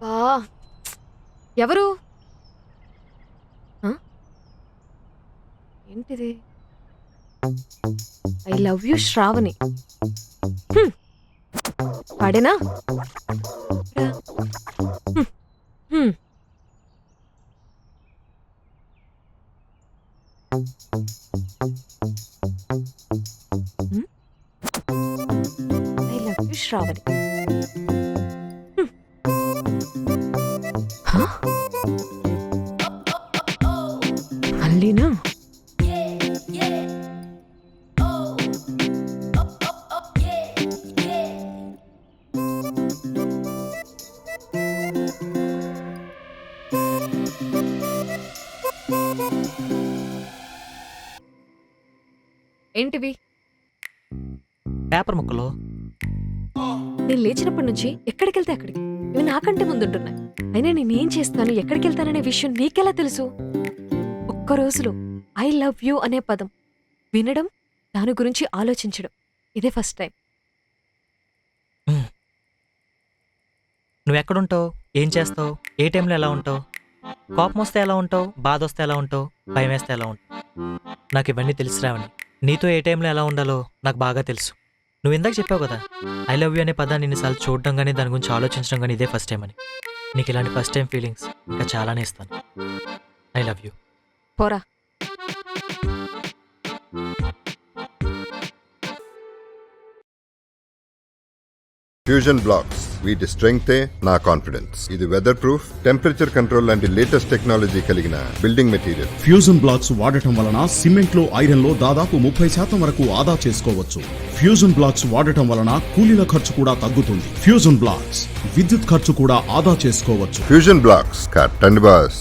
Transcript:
బా ఎవరు ఆ? ఏంటిది ఐ లవ్ యూ శ్రావణి హ్మ్. వాడేనా రా. హ్మ్. హ్మ్. హ్మ్. ఐ లవ్ యూ శ్రావణి హ్మ్. హ? మళ్ళీనా ఏంటివి పేపర్ ముక్కలు. నేను లేచినప్పటి నుంచి ఎక్కడికెళ్తే అక్కడికి ఇవి నాకంటే ముందుంటున్నాయి. అయినా నేనేం చేస్తాను ఎక్కడికి వెళ్తాననే విషయం నీకెలా తెలుసు? ఒక్క రోజులో ఐ లవ్ యూ అనే పదం వినడం, దాని గురించి ఆలోచించడం ఇదే ఫస్ట్ టైం. నువ్వెక్కడుంటావు? ఏం చేస్తావు? ఏ టైంలో ఎలా ఉంటావు? కోపం వస్తే ఎలా ఉంటావు? బాధ వస్తే ఎలా ఉంటావు? భయం వేస్తే ఎలా ఉంటావు? నాకు ఇవన్నీ తెలుసు శ్రావణి. నీతో ఏ టైంలో ఎలా ఉండాలో నాకు బాగా తెలుసు. నువ్వు ఇందాక చెప్పావు కదా, ఐ లవ్ యూ అనే పదాన్ని ఎన్నిసార్లు చూడడం కానీ దాని గురించి ఆలోచించడం కానీ ఇదే ఫస్ట్ టైం అని. నీకు ఇలాంటి ఫస్ట్ టైం ఫీలింగ్స్ ఇంకా చాలానే ఇస్తాను. I love you. పోరా. ఫ్యూజన్ బ్లాక్స్ వీటి స్ట్రెంగ్తే నా కాన్ఫిడెన్స్. ఇది వెదర్ ప్రూఫ్, టెంపరేచర్ కంట్రోల్ లాంటి లేటెస్ట్ టెక్నాలజీ కలిగిన బిల్డింగ్ మెటీరియల్. ఫ్యూజన్ బ్లాక్స్ వాడటం వలన సిమెంట్ లో ఐరన్ లో దాదాపు 30% వరకు ఆదా చేసుకోవచ్చు. ఫ్యూజన్ బ్లాక్స్ వాడటం వలన కూలీల ఖర్చు కూడా తగ్గుతుంది. ఫ్యూజన్ బ్లాక్స్ విద్యుత్ ఖర్చు కూడా ఆదా చేసుకోవచ్చు. ఫ్యూజన్ బ్లాక్స్ కట్టండి బాస్.